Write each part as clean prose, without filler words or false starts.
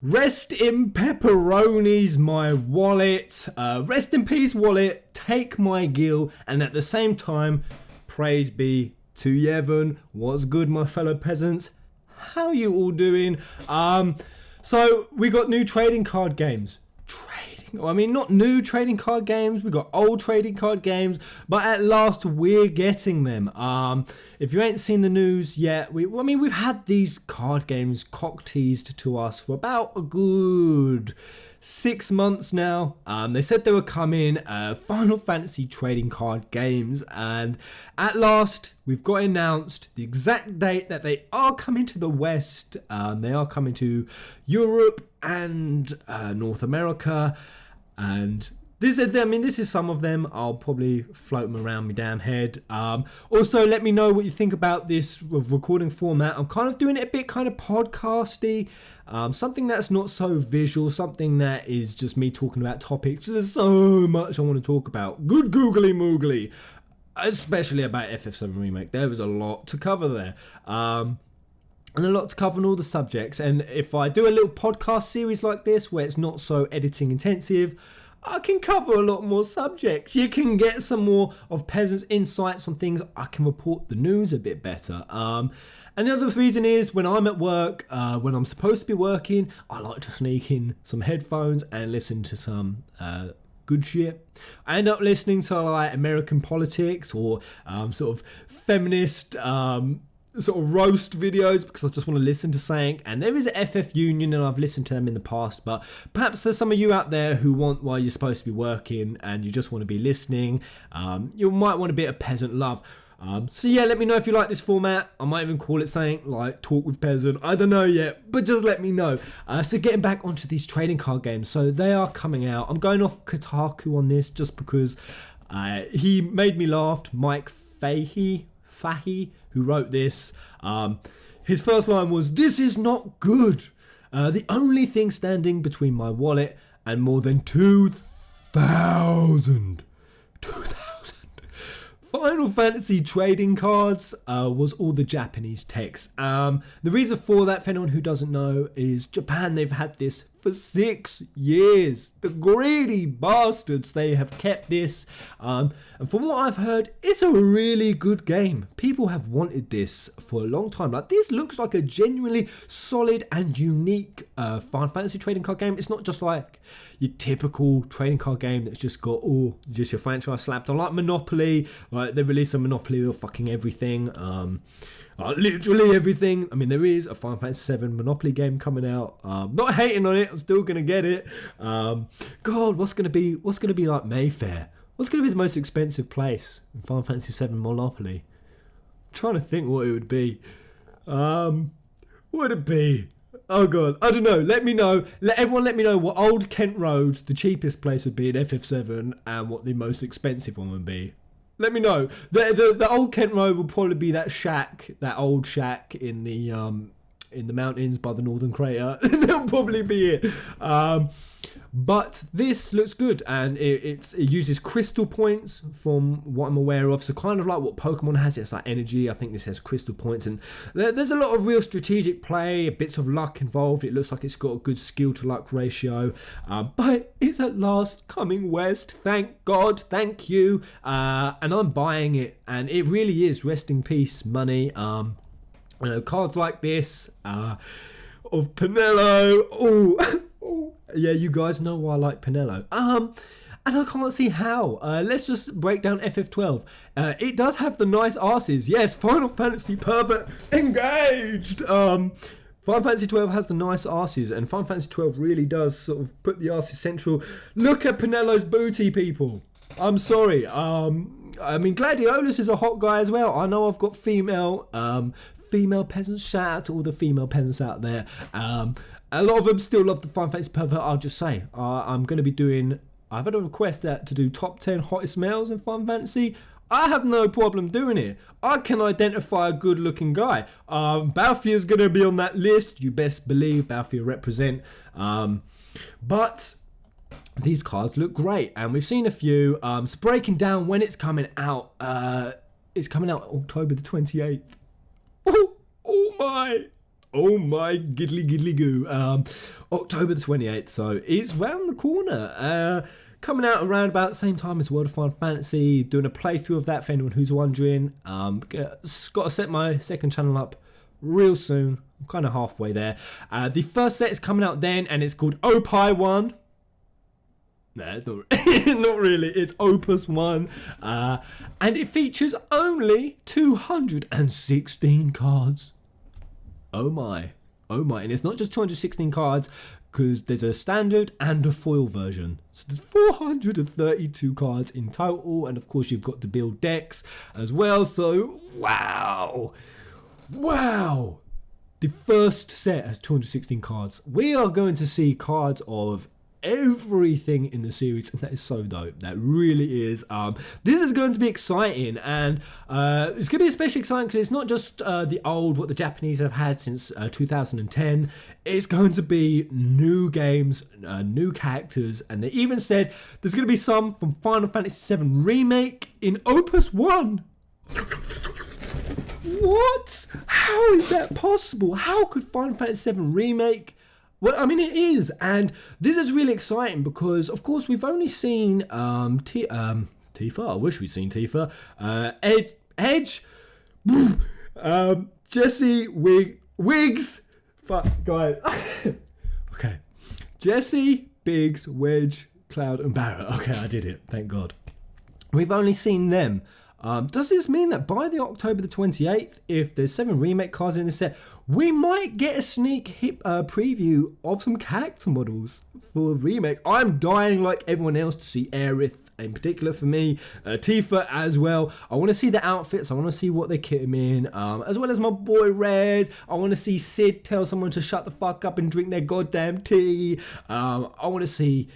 Rest in pepperonis, my wallet. Rest in peace, wallet. Take my gill. And at the same time, praise be to Yevon. What's good, my fellow peasants? How you all doing? So we got new trading card games. Not new trading card games. We got old trading card games, but at last we're getting them. If you ain't seen the news yet, we've had these card games cock teased to us for about a good 6 months now. They said they were coming, Final Fantasy trading card games, and at last we've got announced the exact date that they are coming to the West. They are coming to Europe and North America, and this is some of them. I'll probably float them around my damn head. Also, let me know what you think about this recording format. I'm kind of doing it a bit kind of podcasty, something that's not so visual, something that is just me talking about topics. There's so much I want to talk about. Good googly moogly, especially about FF7 Remake. There was a lot to cover there. And a lot to cover on all the subjects. And if I do a little podcast series like this where it's not so editing intensive, I can cover a lot more subjects. You can get some more of Peasant's insights on things. I can report the news a bit better. And the other reason is when I'm at work, when I'm supposed to be working, I like to sneak in some headphones and listen to some good shit. I end up listening to like American politics or sort of feminist sort of roast videos because I just want to listen to something. And there is a FF Union and I've listened to them in the past, but perhaps there's some of you out there who want, while you're supposed to be working and you just want to be listening, you might want a bit of Peasant love. So yeah, let me know if you like this format. I might even call it something like Talk with Peasant. I don't know yet, but just let me know. So getting back onto these trading card games. So they are coming out. I'm going off Kotaku on this just because he made me laugh. Mike Fahey, who wrote this, his first line was, "This is not good. The only thing standing between my wallet and more than 2,000 Final Fantasy trading cards was all the Japanese text. The reason for that, for anyone who doesn't know, is Japan, they've had this for 6 years. The greedy bastards, they have kept this. And from what I've heard, it's a really good game. People have wanted this for a long time. Like, this looks like a genuinely solid and unique Final Fantasy trading card game. It's not just like your typical trading card game that's just got just your franchise slapped on, like Monopoly. Like, they release a Monopoly of fucking everything, literally everything. I mean, there is a Final Fantasy VII Monopoly game coming out. Not hating on it, I'm still gonna get it. God, what's gonna be like Mayfair? What's gonna be the most expensive place in Final Fantasy VII Monopoly? I'm trying to think what it would be. What would it be? Oh god, I don't know. Let me know. Let me know what Old Kent Road, the cheapest place, would be in FF7, and what the most expensive one would be. Let me know. The Old Kent Road will probably be that old shack in the mountains by the Northern Crater. That'll probably be it. But this looks good, and it uses crystal points from what I'm aware of. So kind of like what Pokemon has, it's like energy. I think this has crystal points, and there's a lot of real strategic play, bits of luck involved. It looks like it's got a good skill to luck ratio. But it's at last coming west. Thank God, thank you. And I'm buying it, and it really is rest in peace money. Cards like this, of Pinello. Yeah, you guys know why I like Pinello. And I can't see how. Let's just break down FF12. It does have the nice arses. Yes, Final Fantasy pervert engaged. Final Fantasy 12 has the nice arses, and Final Fantasy 12 really does sort of put the arses central. Look at Pinello's booty, people. I'm sorry. Gladiolus is a hot guy as well. I know I've got female peasants. Shout out to all the female peasants out there. A lot of them still love the Final Fantasy pervert. I'll just say, I've had a request to do top 10 hottest males in Final Fantasy. I have no problem doing it. I can identify a good looking guy. Balthier's going to be on that list. You best believe Balthier represent. But these cards look great, and we've seen a few. So breaking down when it's coming out. It's coming out October the 28th. Oh my. Oh my giddly goo. October the 28th, so it's round the corner. Coming out around about the same time as World of Final Fantasy, doing a playthrough of that for anyone who's wondering. Got to set my second channel up real soon. I'm kind of halfway there. The first set is coming out then, and it's called Opus 1. No, it's not, not really. It's Opus 1. And it features only 216 cards. Oh my. And it's not just 216 cards, because there's a standard and a foil version. So there's 432 cards in total, and of course you've got to build decks as well. So wow. The first set has 216 cards. We are going to see cards of everything in the series, and that is so dope. That really is. This is going to be exciting, and it's going to be especially exciting because it's not just the old, what the Japanese have had since 2010. It's going to be new games, new characters, and they even said there's going to be some from Final Fantasy VII Remake in Opus 1. What? How is that possible? How could Final Fantasy VII Remake? Well, I mean, it is, and this is really exciting because, of course, we've only seen Tifa. I wish we'd seen Tifa. Edge, Jesse, Wiggs. Fuck, guys. Okay, Jesse, Biggs, Wedge, Cloud, and Barrett. Okay, I did it. Thank God. We've only seen them. Does this mean that by the October the 28th, if there's 7 remake cards in the set, we might get a sneak preview of some character models for remake? I'm dying like everyone else to see Aerith, in particular for me, Tifa as well. I want to see the outfits, I want to see what they kit him in, as well as my boy Red. I want to see Sid tell someone to shut the fuck up and drink their goddamn tea. I want to see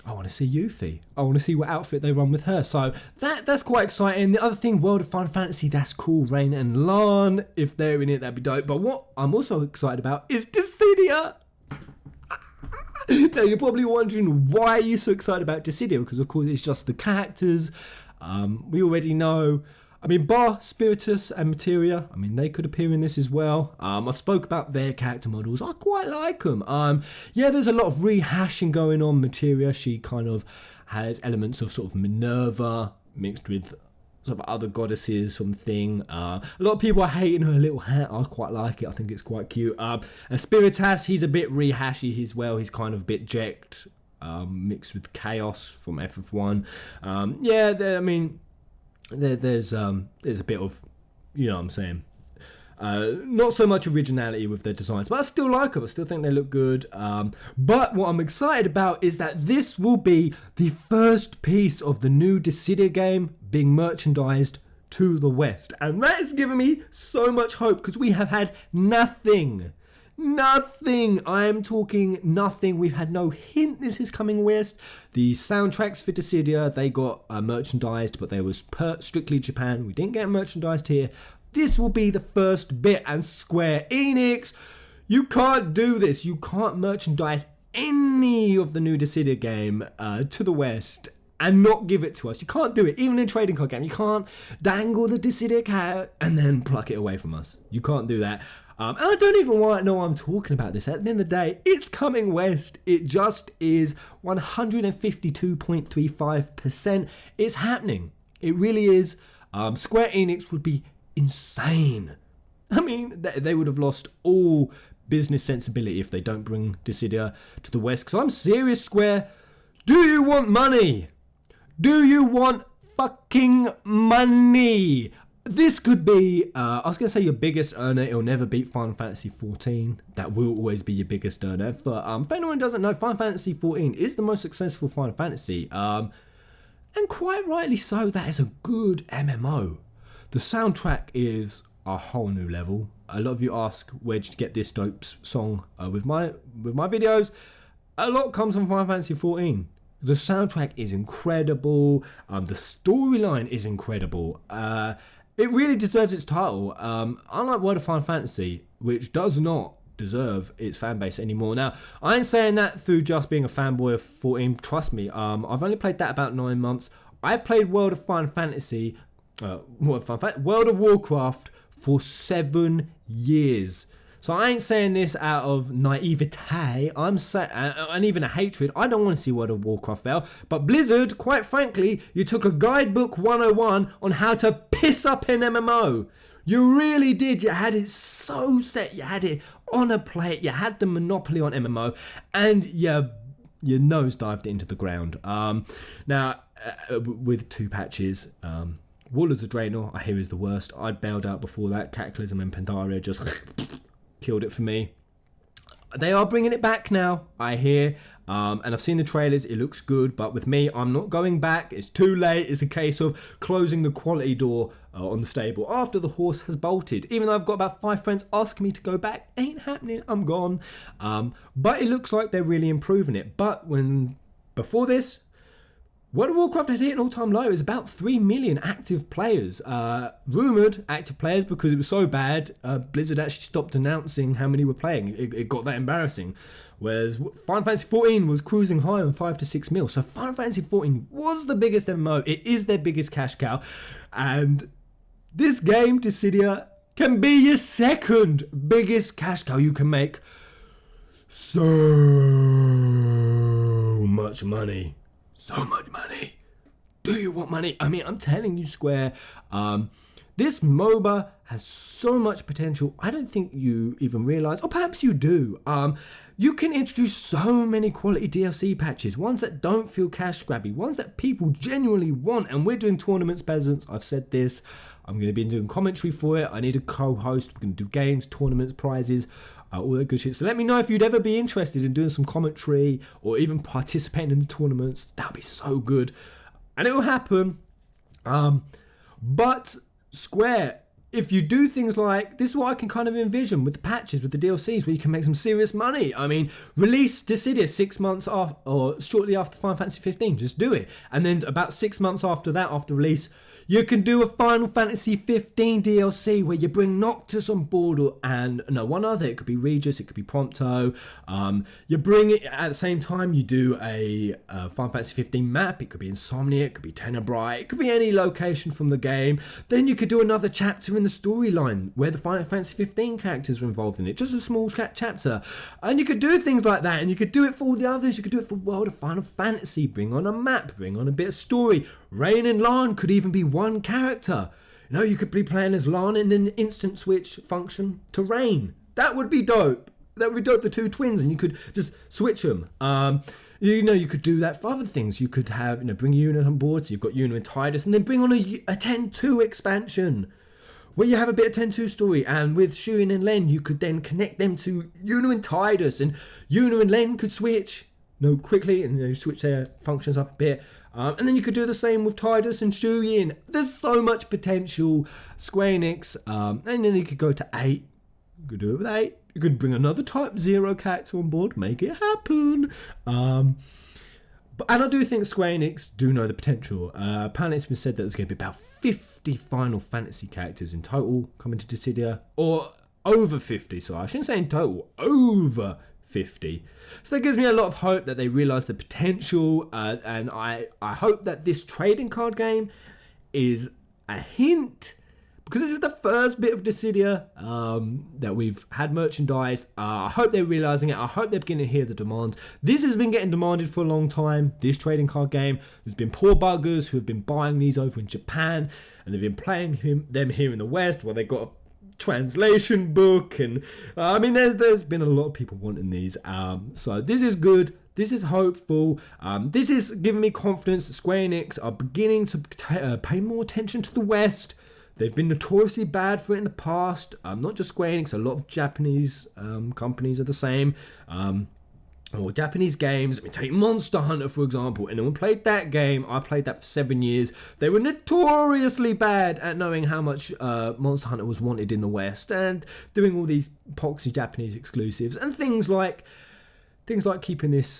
Yuffie. I want to see what outfit they run with her. So that's quite exciting. The other thing, World of Final Fantasy, that's cool. Rain and Lan, if they're in it, that'd be dope. But what I'm also excited about is Dissidia. Now, you're probably wondering, why are you so excited about Dissidia? Because, of course, it's just the characters. We already know. I mean, bar Spiritus and Materia, I mean, they could appear in this as well. I've spoke about their character models. I quite like them. Yeah, there's a lot of rehashing going on. Materia, she kind of has elements of sort of Minerva mixed with sort of other goddesses from Thing. A lot of people are hating her little hat. I quite like it. I think it's quite cute. And Spiritus, he's a bit rehashy as well. He's kind of a bit jacked, mixed with Chaos from FF1. Yeah, I mean, there's a bit of, you know what I'm saying, not so much originality with their designs, but I still like them. I still think they look good. But what I'm excited about is that this will be the first piece of the new Dissidia game being merchandised to the West, and that is giving me so much hope because we have had nothing. I am talking nothing. We've had no hint this is coming west. The soundtracks for Dissidia, they got merchandised, but they was strictly Japan. We didn't get merchandised here. This will be the first bit, and Square Enix, you can't do this. You can't merchandise any of the new Dissidia game to the West and not give it to us. You can't do it. Even in a trading card game, you can't dangle the Dissidia carrot and then pluck it away from us. You can't do that. And I don't even know why I'm talking about this. At the end of the day, it's coming west. It just is 152.35%. It's happening. It really is. Square Enix would be insane. I mean, they would have lost all business sensibility if they don't bring Dissidia to the west. Because I'm serious, Square. Do you want money? Do you want fucking money? This could be, I was going to say your biggest earner. It'll never beat Final Fantasy XIV. That will always be your biggest earner. But if anyone doesn't know, Final Fantasy XIV is the most successful Final Fantasy. And quite rightly so. That is a good MMO. The soundtrack is a whole new level. A lot of you ask, where'd you get this dope song with my videos? A lot comes from Final Fantasy XIV. The soundtrack is incredible. The storyline is incredible. It really deserves its title. Unlike World of Final Fantasy, which does not deserve its fan base anymore. Now, I ain't saying that through just being a fanboy of 14. Trust me, I've only played that about 9 months. I played World of Final Fantasy, World of Warcraft for 7 years. So I ain't saying this out of naivete, and even a hatred. I don't want to see World of Warcraft fail. But Blizzard, quite frankly, you took a guidebook 101 on how to piss up an MMO. You really did. You had it so set. You had it on a plate. You had the monopoly on MMO, and you nosedived into the ground. Now, with 2 patches, Warlords of Draenor, I hear, is the worst. I'd bailed out before that. Cataclysm and Pandaria just killed it for me. They are bringing it back now, I hear, and I've seen the trailers. It looks good, but with me, I'm not going back. It's too late. It's a case of closing the quality door on the stable after the horse has bolted. Even though I've got about 5 friends asking me to go back, ain't happening. I'm gone. But it looks like they're really improving it. But before this, World of Warcraft had hit an all-time low. It was about 3 million active players. Rumoured active players, because it was so bad, Blizzard actually stopped announcing how many were playing. It got that embarrassing. Whereas Final Fantasy XIV was cruising high on 5 to 6 mil. So Final Fantasy XIV was the biggest MMO. It is their biggest cash cow. And this game, Dissidia, can be your second biggest cash cow. You can make so much money. So much money. Do you want money? I mean, I'm telling you, Square, this MOBA has so much potential. I don't think you even realise, or perhaps you do. You can introduce so many quality DLC patches, ones that don't feel cash grabby, ones that people genuinely want. And we're doing tournaments, Peasants. I've said this. I'm going to be doing commentary for it. I need a co-host. We're going to do games, tournaments, prizes. All that good shit. So let me know if you'd ever be interested in doing some commentary or even participating in the tournaments. That'd be so good. And it will happen. But Square, if you do things like, this is what I can kind of envision with the patches, with the DLCs, where you can make some serious money. I mean, release Dissidia 6 months after, or shortly after Final Fantasy 15. Just do it. And then about 6 months after that, after release, you can do a Final Fantasy 15 DLC where you bring Noctis on board, and one other. It could be Regis, it could be Prompto. You bring it at the same time. You do a Final Fantasy 15 map. It could be Insomnia, it could be Tenebrae, it could be any location from the game. Then you could do another chapter in the storyline where the Final Fantasy 15 characters are involved in it. Just a small chapter. And you could do things like that, and you could do it for all the others. You could do it for World of Final Fantasy. Bring on a map, bring on a bit of story. Rain and Lan could even be one character. You could be playing as Lan and then instant switch function to Rain. That would be dope. That would be dope, the 2 twins, and you could just switch them. You could do that for other things. You could have, bring Yuna on board, so you've got Yuna and Tidus, and then bring on a 10-2 expansion where you have a bit of 10-2 story, and with Shuin and Len, you could then connect them to Yuna and Tidus, and Yuna and Len could switch quickly and switch their functions up a bit. And then you could do the same with Tidus and Shuyin. There's so much potential. Square Enix, and then you could go to 8. You could do it with 8. You could bring another Type 0 character on board, make it happen. And I do think Square Enix do know the potential. Apparently it's been said that there's going to be about 50 Final Fantasy characters in total coming to Dissidia. Or over 50, so I shouldn't say in total, over 50. So that gives me a lot of hope that they realise the potential, and I hope that this trading card game is a hint, because this is the first bit of Dissidia that we've had merchandise. I hope they're realising it. I hope they're beginning to hear the demands. This has been getting demanded for a long time, this trading card game. There's been poor buggers who have been buying these over in Japan, and they've been playing them here in the West while they got a translation book, and there's been a lot of people wanting these, so this is good, this is hopeful, this is giving me confidence that Square Enix are beginning to pay more attention to the West. They've been notoriously bad for it in the past, not just Square Enix, a lot of Japanese companies are the same, or Japanese games. Take Monster Hunter, for example. Anyone played that game? I played that for 7 years. They were notoriously bad at knowing how much Monster Hunter was wanted in the West, and doing all these poxy Japanese exclusives, and things like keeping this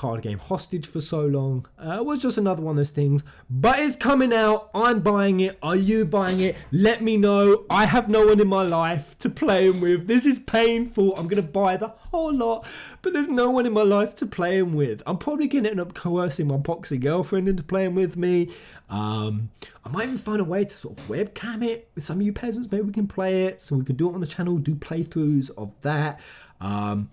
card game hostage for so long. It was just another one of those things. But it's coming out. I'm buying it. Are you buying it? Let me know. I have no one in my life to play them with. This is painful. I'm going to buy the whole lot. But there's no one in my life to play them with. I'm probably going to end up coercing my poxy girlfriend into playing with me. I might even find a way to sort of webcam it with some of you peasants. Maybe we can play it. So we can do it on the channel. Do playthroughs of that. And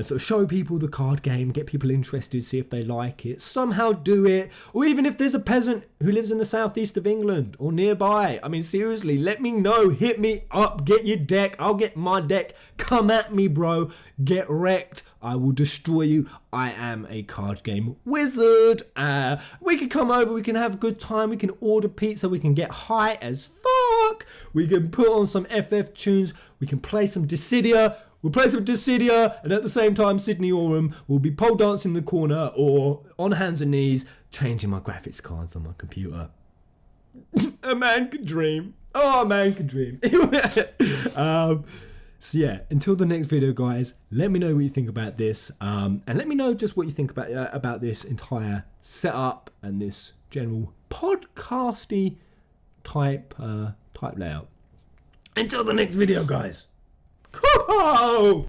sort of show people the card game, get people interested, see if they like it, somehow do it. Or even if there's a peasant who lives in the southeast of England or nearby, I mean, seriously, let me know, hit me up, get your deck, I'll get my deck, come at me, bro, get wrecked, I will destroy you. I am a card game wizard. We can come over, we can have a good time, we can order pizza, we can get high as fuck, we can put on some FF tunes, we can play some Dissidia. We'll play some Dissidia, and at the same time, Sydney Oram will be pole dancing in the corner or on hands and knees, changing my graphics cards on my computer. A man could dream. Oh, a man could dream. So yeah, until the next video, guys, let me know what you think about this, and let me know just what you think about this entire setup and this general podcasty type layout. Until the next video, guys. Whoa!